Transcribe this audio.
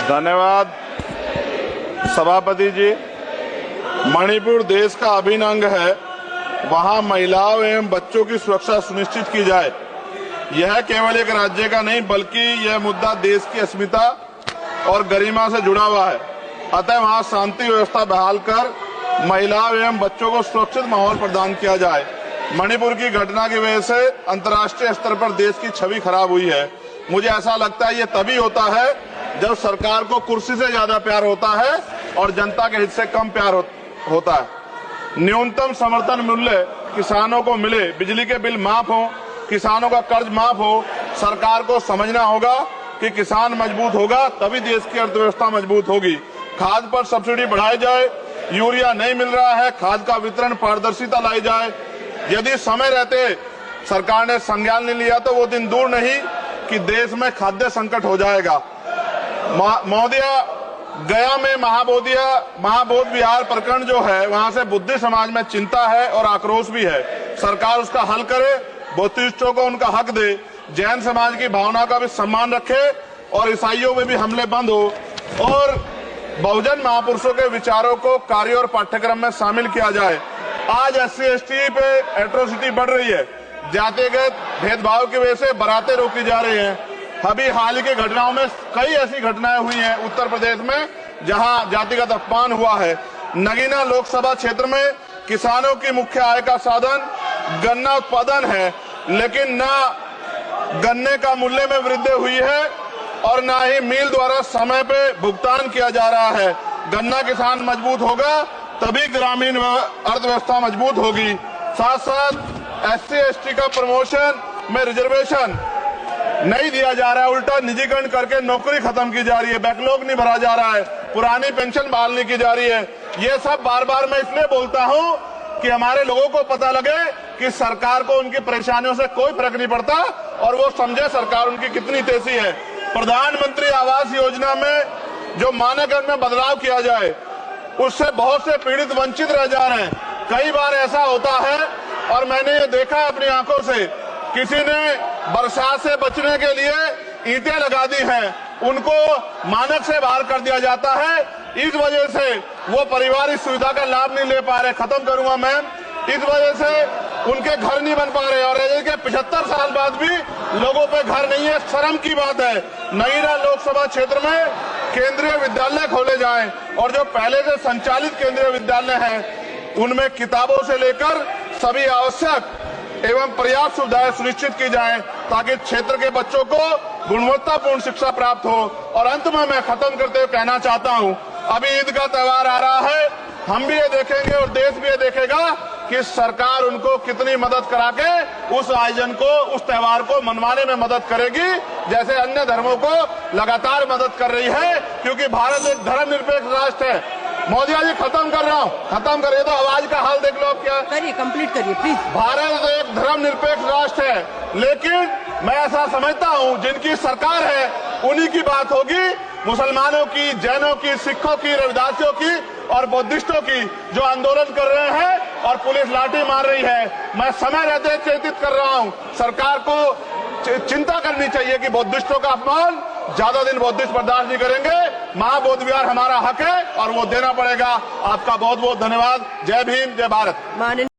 धन्यवाद सभापति जी। मणिपुर देश का अभिन्न अंग है, वहां महिलाओं एवं बच्चों की सुरक्षा सुनिश्चित की जाए। यह केवल एक राज्य का नहीं बल्कि यह मुद्दा देश की अस्मिता और गरिमा से जुड़ा हुआ है। अतः वहां शांति व्यवस्था बहाल कर महिलाओं एवं बच्चों को सुरक्षित माहौल प्रदान किया जाए। मणिपुर की घटना की वजह से अंतर्राष्ट्रीय स्तर पर देश की छवि खराब हुई है। मुझे ऐसा लगता है ये तभी होता है जब सरकार को कुर्सी से ज्यादा प्यार होता है और जनता के हित से कम प्यार होता है। न्यूनतम समर्थन मूल्य किसानों को मिले, बिजली के बिल माफ हो, किसानों का कर्ज माफ हो। सरकार को समझना होगा कि किसान मजबूत होगा तभी देश की अर्थव्यवस्था मजबूत होगी। खाद पर सब्सिडी बढ़ाई जाए, यूरिया नहीं मिल रहा है, खाद का वितरण पारदर्शिता लाई जाए। यदि समय रहते सरकार ने संज्ञान नहीं लिया तो वो दिन दूर नहीं कि देश में खाद्य संकट हो जाएगा। महोदय, गया में महाबोध विहार प्रकरण जो है, वहां से बुद्धिस्ट समाज में चिंता है और आक्रोश भी है। सरकार उसका हल करे, बुद्धिस्टों को उनका हक दे, जैन समाज की भावना का भी सम्मान रखे और ईसाइयों में भी हमले बंद हो और बहुजन महापुरुषों के विचारों को कार्य और पाठ्यक्रम में शामिल किया जाए। आज SC/ST पे एट्रोसिटी बढ़ रही है, जातिगत भेदभाव की वजह से बारातें रोकी जा रही हैं। अभी हाल की घटनाओं में कई ऐसी घटनाएं हुई हैं उत्तर प्रदेश में जहां जातिगत अपमान हुआ है। नगीना लोकसभा क्षेत्र में किसानों की मुख्य आय का साधन गन्ना उत्पादन है, लेकिन न गन्ने का मूल्य में वृद्धि हुई है और न ही मिल द्वारा समय पे भुगतान किया जा रहा है। गन्ना किसान मजबूत होगा तभी ग्रामीण अर्थव्यवस्था मजबूत होगी। साथ साथ SC/ST का प्रमोशन में रिजर्वेशन नहीं दिया जा रहा है, उल्टा निजीकरण करके नौकरी खत्म की जा रही है, बैकलॉग नहीं भरा जा रहा है, पुरानी पेंशन बहाल नहीं की जा रही है। ये सब बार बार मैं इसलिए बोलता हूं कि हमारे लोगों को पता लगे कि सरकार को उनकी परेशानियों से कोई फर्क नहीं पड़ता और वो समझे सरकार उनकी कितनी तेजी है। प्रधानमंत्री आवास योजना में जो मानक में बदलाव किया जाए, उससे बहुत से पीड़ित वंचित रह जा रहे हैं। कई बार ऐसा होता है और मैंने ये देखा अपनी आंखों से, किसी ने बरसात से बचने के लिए ईंटें लगा दी हैं, उनको मानक से बाहर कर दिया जाता है। इस वजह से वो परिवार इस सुविधा का लाभ नहीं ले पा रहे। खत्म करूंगा मैम। इस वजह से उनके घर नहीं बन पा रहे और के 75 साल बाद भी लोगों पे घर नहीं है। शर्म की बात है। नगीना लोकसभा क्षेत्र में केंद्रीय विद्यालय खोले जाएं और जो पहले से संचालित केंद्रीय विद्यालय हैं उनमें किताबों से लेकर सभी आवश्यक एवं पर्याप्त सुविधाएं सुनिश्चित की जाएं ताकि क्षेत्र के बच्चों को गुणवत्तापूर्ण शिक्षा प्राप्त हो। और अंत में मैं खत्म करते हुए कहना चाहता हूं, अभी ईद का त्योहार आ रहा है, हम भी ये देखेंगे और देश भी ये देखेगा कि सरकार उनको कितनी मदद करा के उस आयोजन को, उस त्योहार को मनवाने में मदद करेगी, जैसे अन्य धर्मों को लगातार मदद कर रही है, क्योंकि भारत एक धर्मनिरपेक्ष राष्ट्र है। मोदी जी, खत्म कर रहा हूँ, खत्म करिए तो आवाज का हाल देख लो आप क्या करिए, कंप्लीट करिए प्लीज। भारत एक धर्मनिरपेक्ष राष्ट्र है, लेकिन मैं ऐसा समझता हूँ जिनकी सरकार है उन्हीं की बात होगी। मुसलमानों की, जैनों की, सिखों की, रविदासियों की और बुद्धिस्टों की जो आंदोलन कर रहे हैं और पुलिस लाठी मार रही है, मैं समय रहते चेतित कर रहा हूँ। सरकार को चिंता करनी चाहिए कि बुद्धिस्टों का अपमान ज्यादा दिन बुद्धिस्ट बर्दाश्त नहीं करेंगे। महाबोध विहार हमारा हक है और वो देना पड़ेगा। आपका बहुत बहुत धन्यवाद। जय भीम, जय भारत।